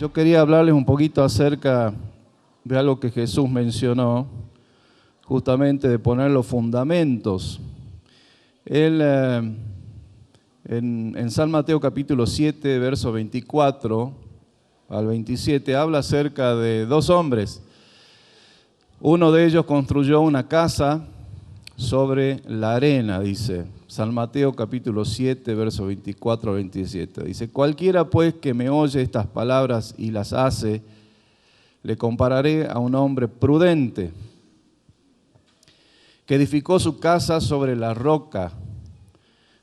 Yo quería hablarles un poquito acerca de algo que Jesús mencionó, justamente de poner los fundamentos. Él, en San Mateo capítulo 7, verso 24 al 27, habla acerca de dos hombres. Uno de ellos construyó una casa sobre la arena, dice San Mateo capítulo 7, verso 24 al 27. Dice: cualquiera pues que me oye estas palabras y las hace, le compararé a un hombre prudente que edificó su casa sobre la roca.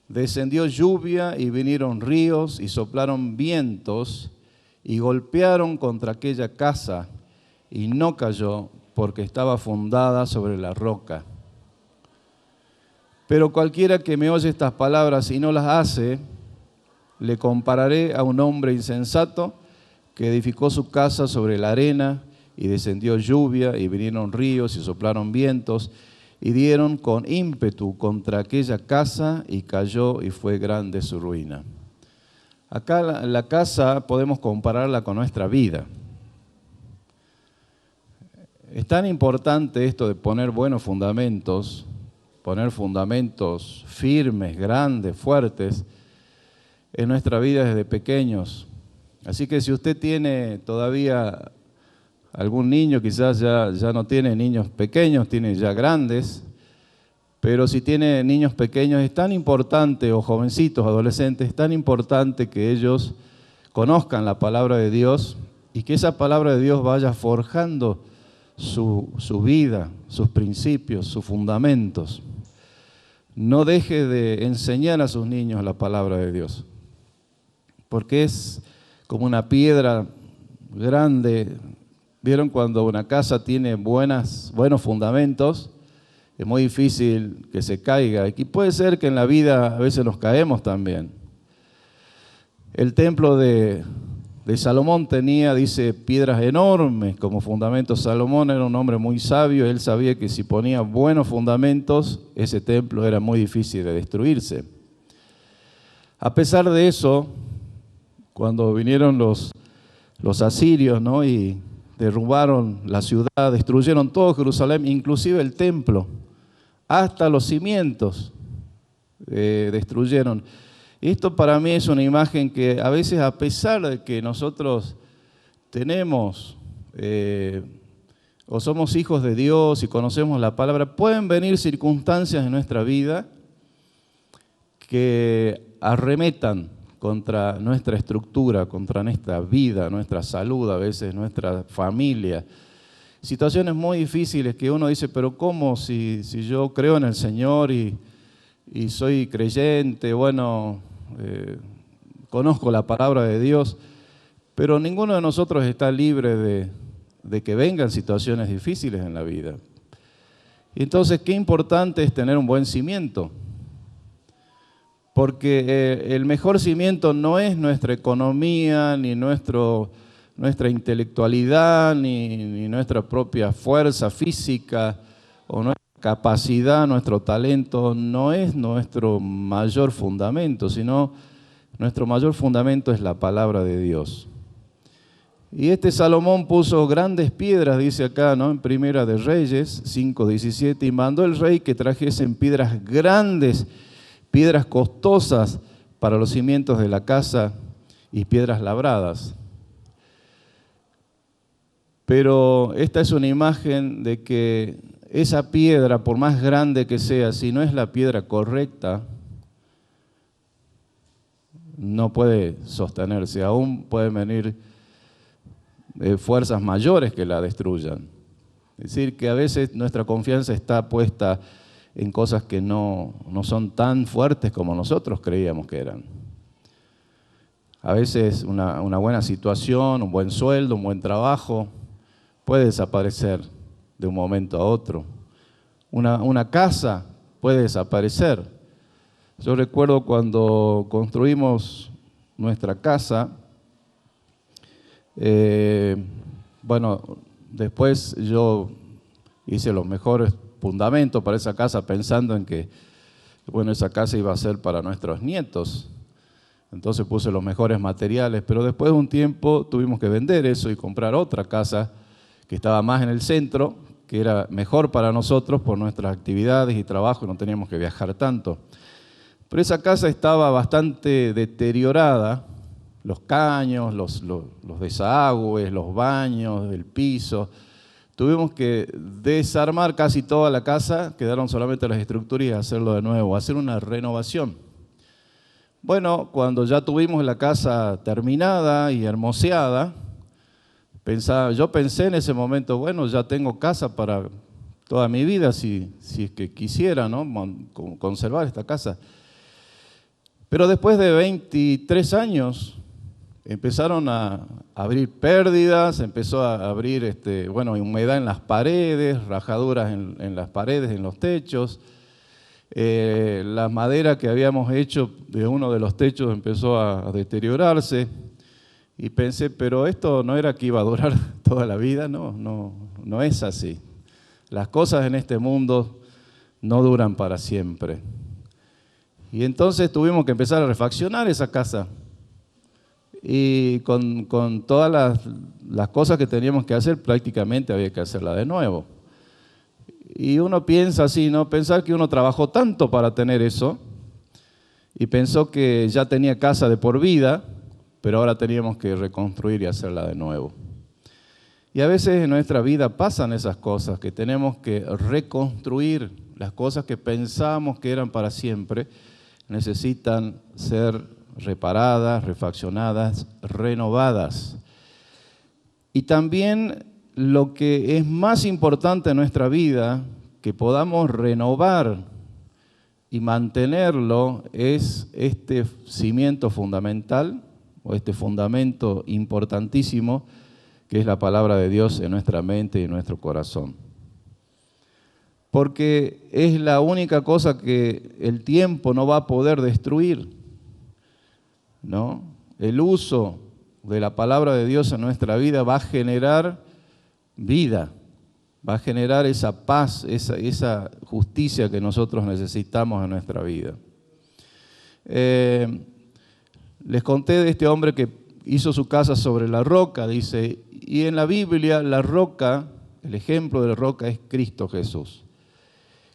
Descendió lluvia y vinieron ríos y soplaron vientos y golpearon contra aquella casa y no cayó porque estaba fundada sobre la roca. Pero cualquiera que me oye estas palabras y no las hace, le compararé a un hombre insensato que edificó su casa sobre la arena y descendió lluvia y vinieron ríos y soplaron vientos y dieron con ímpetu contra aquella casa y cayó y fue grande su ruina. Acá la casa podemos compararla con nuestra vida. Es tan importante esto de poner buenos fundamentos, poner fundamentos firmes, grandes, fuertes en nuestra vida desde pequeños. Así que si usted tiene todavía algún niño, quizás ya no tiene niños pequeños, tiene ya grandes, pero si tiene niños pequeños es tan importante, o jovencitos, adolescentes, es tan importante que ellos conozcan la palabra de Dios y que esa palabra de Dios vaya forjando su vida, sus principios, sus fundamentos. No deje de enseñar a sus niños la palabra de Dios, porque es como una piedra grande. ¿Vieron cuando una casa tiene buenos fundamentos? Es muy difícil que se caiga. Y puede ser que en la vida a veces nos caemos también. El templo de Salomón tenía, dice, piedras enormes como fundamento. Salomón era un hombre muy sabio. Él sabía que si ponía buenos fundamentos, ese templo era muy difícil de destruirse. A pesar de eso, cuando vinieron los asirios, ¿no?, y derrubaron la ciudad, destruyeron todo Jerusalén, inclusive el templo, hasta los cimientos destruyeron. Y esto para mí es una imagen que a veces, a pesar de que nosotros tenemos o somos hijos de Dios y conocemos la palabra, pueden venir circunstancias en nuestra vida que arremetan contra nuestra estructura, contra nuestra vida, nuestra salud, a veces nuestra familia. Situaciones muy difíciles que uno dice, pero ¿cómo si yo creo en el Señor y soy creyente, conozco la palabra de Dios, pero ninguno de nosotros está libre de que vengan situaciones difíciles en la vida. Y entonces, qué importante es tener un buen cimiento. Porque el mejor cimiento no es nuestra economía, ni nuestra intelectualidad, ni nuestra propia fuerza física, o nuestra capacidad, nuestro talento, no es nuestro mayor fundamento, sino nuestro mayor fundamento es la palabra de Dios. Y Salomón puso grandes piedras, dice acá, ¿no?, en Primera de Reyes 5:17, y mandó el rey que trajesen piedras grandes, piedras costosas para los cimientos de la casa y piedras labradas. Pero esta es una imagen de que esa piedra, por más grande que sea, si no es la piedra correcta, no puede sostenerse. Aún pueden venir fuerzas mayores que la destruyan. Es decir, que a veces nuestra confianza está puesta en cosas que no son tan fuertes como nosotros creíamos que eran. A veces una buena situación, un buen sueldo, un buen trabajo puede desaparecer de un momento a otro. Una casa puede desaparecer. Yo recuerdo cuando construimos nuestra casa, después yo hice los mejores fundamentos para esa casa pensando en que, esa casa iba a ser para nuestros nietos. Entonces puse los mejores materiales, pero después de un tiempo tuvimos que vender eso y comprar otra casa que estaba más en el centro, que era mejor para nosotros por nuestras actividades y trabajo, no teníamos que viajar tanto. Pero esa casa estaba bastante deteriorada, los caños, los desagües, los baños, el piso. Tuvimos que desarmar casi toda la casa, quedaron solamente las estructuras y hacerlo de nuevo, hacer una renovación. Bueno, cuando ya tuvimos la casa terminada y hermoseada, yo pensé en ese momento, bueno, ya tengo casa para toda mi vida, si es que quisiera, ¿no?, conservar esta casa. Pero después de 23 años empezaron a abrir pérdidas, empezó a abrir humedad en las paredes, rajaduras en las paredes, en los techos. La madera que habíamos hecho de uno de los techos empezó a deteriorarse. Y pensé, pero esto no era que iba a durar toda la vida, no es así. Las cosas en este mundo no duran para siempre. Y entonces tuvimos que empezar a refaccionar esa casa. Y con todas las cosas que teníamos que hacer, prácticamente había que hacerla de nuevo. Y uno piensa así, ¿no? Pensar que uno trabajó tanto para tener eso y pensó que ya tenía casa de por vida, pero ahora teníamos que reconstruir y hacerla de nuevo. Y a veces en nuestra vida pasan esas cosas, que tenemos que reconstruir. Las cosas que pensamos que eran para siempre necesitan ser reparadas, refaccionadas, renovadas. Y también lo que es más importante en nuestra vida, que podamos renovar y mantenerlo, es este cimiento fundamental, o este fundamento importantísimo, que es la palabra de Dios en nuestra mente y en nuestro corazón. Porque es la única cosa que el tiempo no va a poder destruir, ¿no? El uso de la palabra de Dios en nuestra vida va a generar vida, va a generar esa paz, esa justicia que nosotros necesitamos en nuestra vida. Les conté de este hombre que hizo su casa sobre la roca, dice, y en la Biblia la roca, el ejemplo de la roca es Cristo Jesús.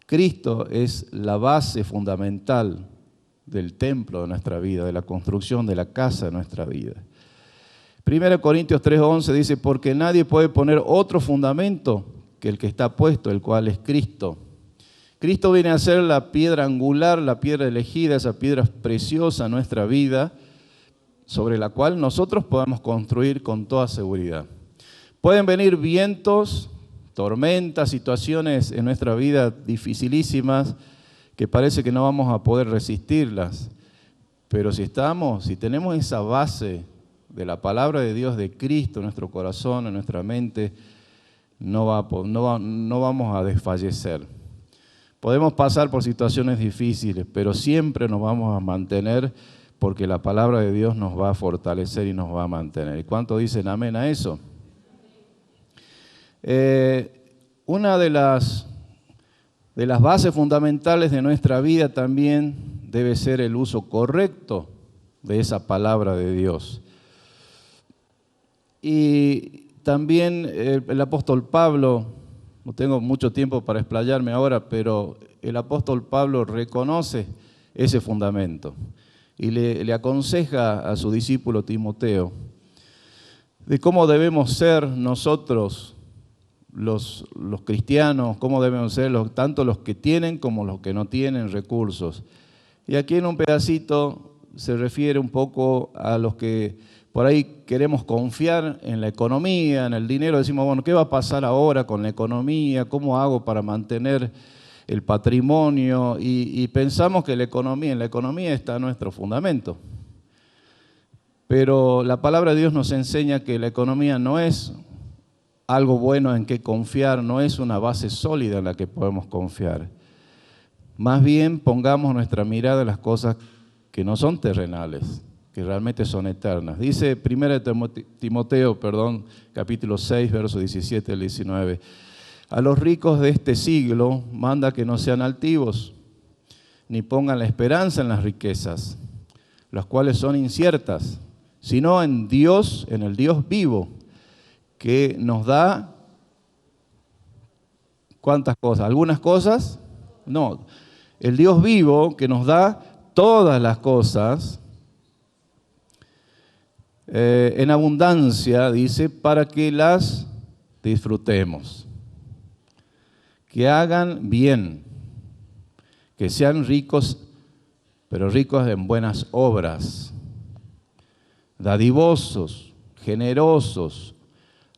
Cristo es la base fundamental del templo de nuestra vida, de la construcción de la casa de nuestra vida. 1 Corintios 3:11 dice, porque nadie puede poner otro fundamento que el que está puesto, el cual es Cristo. Cristo viene a ser la piedra angular, la piedra elegida, esa piedra preciosa en nuestra vida, sobre la cual nosotros podemos construir con toda seguridad. Pueden venir vientos, tormentas, situaciones en nuestra vida dificilísimas que parece que no vamos a poder resistirlas, pero si tenemos esa base de la palabra de Dios, de Cristo en nuestro corazón, en nuestra mente, no vamos a desfallecer. Podemos pasar por situaciones difíciles, pero siempre nos vamos a mantener porque la palabra de Dios nos va a fortalecer y nos va a mantener. ¿Y cuánto dicen amén a eso? Una de las bases fundamentales de nuestra vida también debe ser el uso correcto de esa palabra de Dios. Y también el apóstol Pablo, no tengo mucho tiempo para explayarme ahora, pero el apóstol Pablo reconoce ese fundamento y le aconseja a su discípulo Timoteo de cómo debemos ser nosotros los cristianos, cómo debemos ser tanto los que tienen como los que no tienen recursos. Y aquí en un pedacito se refiere un poco a los que por ahí queremos confiar en la economía, en el dinero. Decimos, bueno, ¿qué va a pasar ahora con la economía? ¿Cómo hago para mantener el patrimonio? Y pensamos que en la economía está nuestro fundamento. Pero la palabra de Dios nos enseña que la economía no es algo bueno en que confiar, no es una base sólida en la que podemos confiar. Más bien pongamos nuestra mirada en las cosas que no son terrenales, que realmente son eternas. Dice 1 Timoteo, capítulo 6, versos 17 al 19. A los ricos de este siglo manda que no sean altivos, ni pongan la esperanza en las riquezas, las cuales son inciertas, sino en Dios, en el Dios vivo, que nos da, ¿cuántas cosas? ¿Algunas cosas? No. El Dios vivo que nos da todas las cosas en abundancia, dice, para que las disfrutemos. Que hagan bien, que sean ricos, pero ricos en buenas obras, dadivosos, generosos,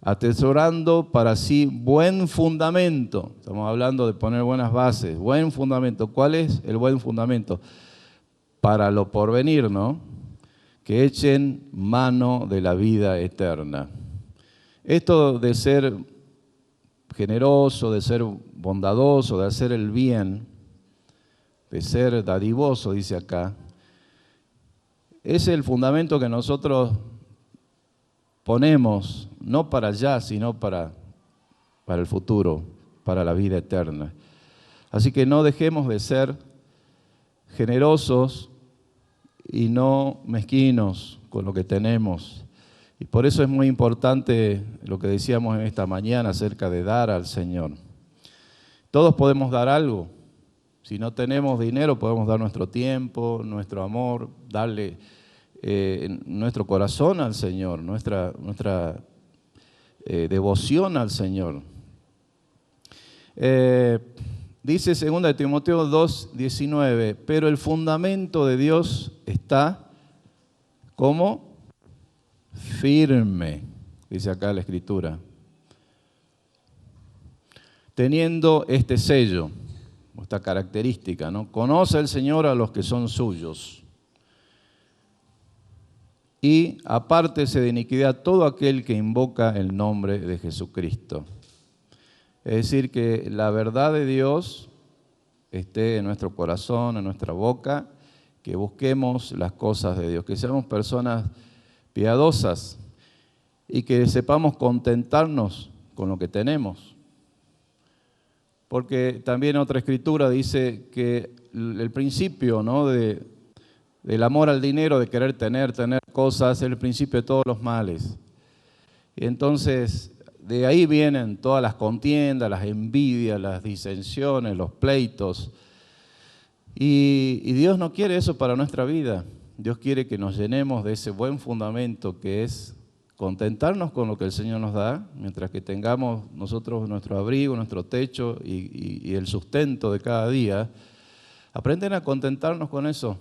atesorando para sí buen fundamento. Estamos hablando de poner buenas bases, buen fundamento. ¿Cuál es el buen fundamento? Para lo porvenir, ¿no? Que echen mano de la vida eterna. Esto de ser generoso, de ser bondadoso, de hacer el bien, de ser dadivoso, dice acá, es el fundamento que nosotros ponemos, no para allá, sino para el futuro, para la vida eterna. Así que no dejemos de ser generosos y no mezquinos con lo que tenemos. Y por eso es muy importante lo que decíamos en esta mañana acerca de dar al Señor. Todos podemos dar algo. Si no tenemos dinero, podemos dar nuestro tiempo, nuestro amor, darle nuestro corazón al Señor, nuestra devoción al Señor. Dice 2 Timoteo 2:19, pero el fundamento de Dios está como firme, dice acá la Escritura, teniendo este sello, esta característica, ¿no? Conoce el Señor a los que son suyos. Y apártese de iniquidad todo aquel que invoca el nombre de Jesucristo. Es decir, que la verdad de Dios esté en nuestro corazón, en nuestra boca, que busquemos las cosas de Dios, que seamos personas piadosas y que sepamos contentarnos con lo que tenemos. Porque también otra escritura dice que el principio, ¿no?, del amor al dinero, de querer tener cosas, es el principio de todos los males. Y entonces, de ahí vienen todas las contiendas, las envidias, las disensiones, los pleitos. Y Dios no quiere eso para nuestra vida. Dios quiere que nos llenemos de ese buen fundamento que es contentarnos con lo que el Señor nos da, mientras que tengamos nosotros nuestro abrigo, nuestro techo y el sustento de cada día. Aprenden a contentarnos con eso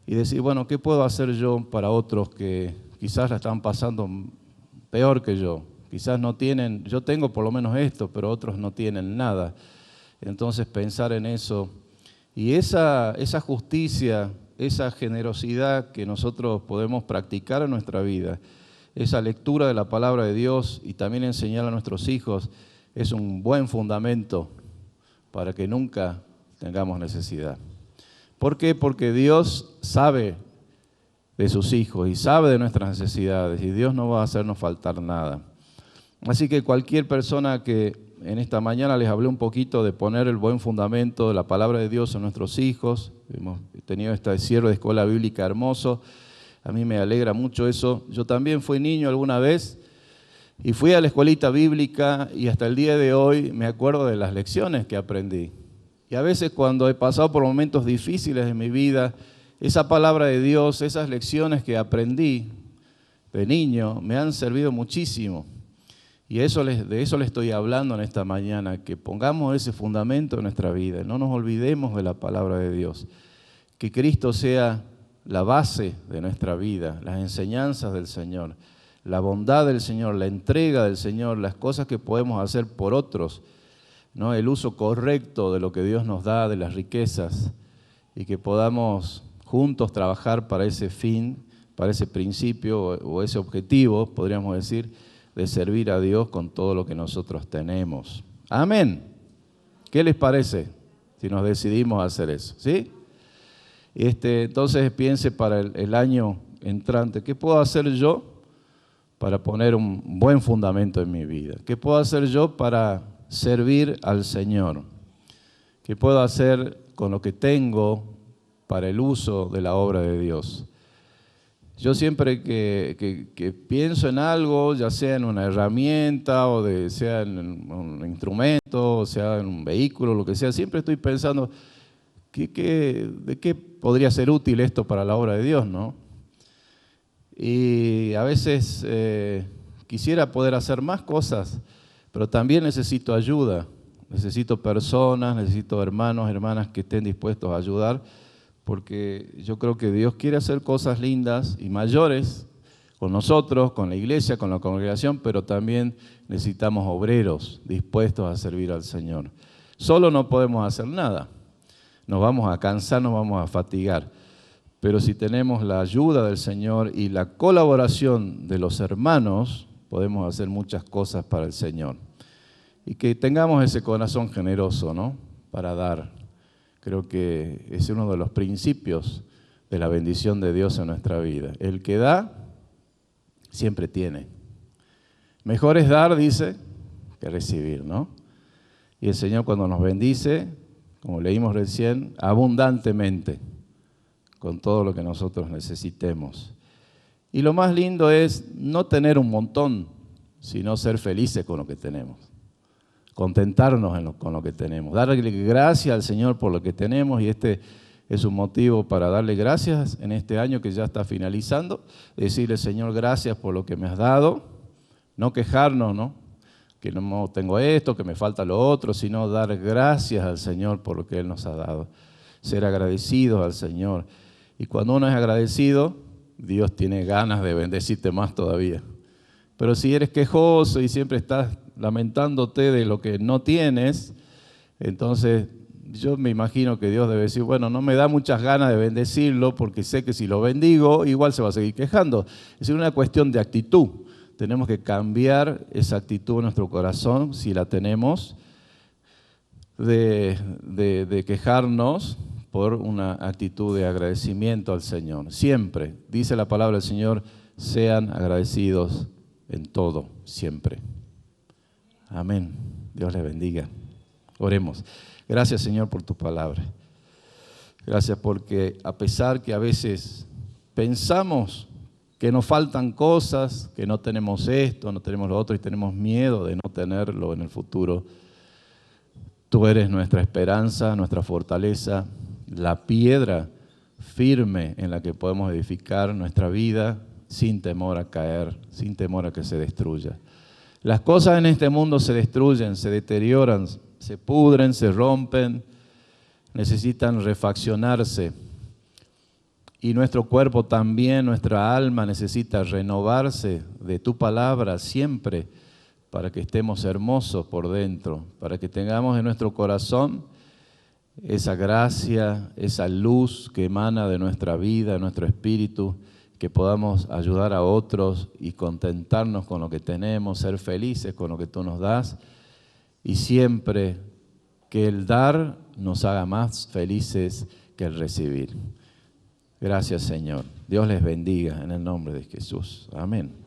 y decir, bueno, ¿qué puedo hacer yo para otros que quizás la están pasando peor que yo? Quizás no tienen, yo tengo por lo menos esto, pero otros no tienen nada. Entonces pensar en eso. Y esa justicia, esa generosidad que nosotros podemos practicar en nuestra vida, esa lectura de la palabra de Dios y también enseñar a nuestros hijos, es un buen fundamento para que nunca tengamos necesidad. ¿Por qué? Porque Dios sabe de sus hijos y sabe de nuestras necesidades y Dios no va a hacernos faltar nada. Así que cualquier persona que en esta mañana les hablé un poquito de poner el buen fundamento de la palabra de Dios en nuestros hijos, hemos tenido este cierre de escuela bíblica hermoso, a mí me alegra mucho eso. Yo también fui niño alguna vez y fui a la escuelita bíblica y hasta el día de hoy me acuerdo de las lecciones que aprendí. Y a veces cuando he pasado por momentos difíciles de mi vida, esa palabra de Dios, esas lecciones que aprendí de niño me han servido muchísimo. Y de eso le estoy hablando en esta mañana, que pongamos ese fundamento en nuestra vida, no nos olvidemos de la palabra de Dios, que Cristo sea la base de nuestra vida, las enseñanzas del Señor, la bondad del Señor, la entrega del Señor, las cosas que podemos hacer por otros, ¿no? El uso correcto de lo que Dios nos da, de las riquezas, y que podamos juntos trabajar para ese fin, para ese principio o ese objetivo, podríamos decir, de servir a Dios con todo lo que nosotros tenemos. Amén. ¿Qué les parece si nos decidimos a hacer eso? ¿Sí? Entonces piense para el año entrante, ¿qué puedo hacer yo para poner un buen fundamento en mi vida? ¿Qué puedo hacer yo para servir al Señor? ¿Qué puedo hacer con lo que tengo para el uso de la obra de Dios. Yo siempre que pienso en algo, ya sea en una herramienta, o sea en un instrumento, o sea en un vehículo, lo que sea, siempre estoy pensando, ¿de qué podría ser útil esto para la obra de Dios, no? Y a veces quisiera poder hacer más cosas, pero también necesito ayuda, necesito personas, necesito hermanos, hermanas que estén dispuestos a ayudar, porque yo creo que Dios quiere hacer cosas lindas y mayores con nosotros, con la iglesia, con la congregación, pero también necesitamos obreros dispuestos a servir al Señor. Solo no podemos hacer nada, nos vamos a cansar, nos vamos a fatigar, pero si tenemos la ayuda del Señor y la colaboración de los hermanos, podemos hacer muchas cosas para el Señor. Y que tengamos ese corazón generoso, ¿no?, para dar. Creo que es uno de los principios de la bendición de Dios en nuestra vida. El que da, siempre tiene. Mejor es dar, dice, que recibir, ¿no? Y el Señor cuando nos bendice, como leímos recién, abundantemente, con todo lo que nosotros necesitemos. Y lo más lindo es no tener un montón, sino ser felices con lo que tenemos. Contentarnos con lo que tenemos, darle gracias al Señor por lo que tenemos, y este es un motivo para darle gracias en este año que ya está finalizando, decirle, Señor, gracias por lo que me has dado, no quejarnos, ¿no?, que no tengo esto, que me falta lo otro, sino dar gracias al Señor por lo que Él nos ha dado, ser agradecidos al Señor. Y cuando uno es agradecido, Dios tiene ganas de bendecirte más todavía. Pero si eres quejoso y siempre estás lamentándote de lo que no tienes, entonces yo me imagino que Dios debe decir, bueno, no me da muchas ganas de bendecirlo porque sé que si lo bendigo igual se va a seguir quejando. Es una cuestión de actitud. Tenemos que cambiar esa actitud en nuestro corazón, si la tenemos, de quejarnos por una actitud de agradecimiento al Señor. Siempre, dice la palabra del Señor, sean agradecidos en todo, siempre. Amén. Dios les bendiga. Oremos. Gracias, Señor, por tu palabra. Gracias porque a pesar que a veces pensamos que nos faltan cosas, que no tenemos esto, no tenemos lo otro y tenemos miedo de no tenerlo en el futuro, tú eres nuestra esperanza, nuestra fortaleza, la piedra firme en la que podemos edificar nuestra vida sin temor a caer, sin temor a que se destruya. Las cosas en este mundo se destruyen, se deterioran, se pudren, se rompen, necesitan refaccionarse. Y nuestro cuerpo también, nuestra alma necesita renovarse de tu palabra siempre para que estemos hermosos por dentro, para que tengamos en nuestro corazón esa gracia, esa luz que emana de nuestra vida, nuestro espíritu, que podamos ayudar a otros y contentarnos con lo que tenemos, ser felices con lo que tú nos das, y siempre que el dar nos haga más felices que el recibir. Gracias, Señor. Dios les bendiga en el nombre de Jesús. Amén.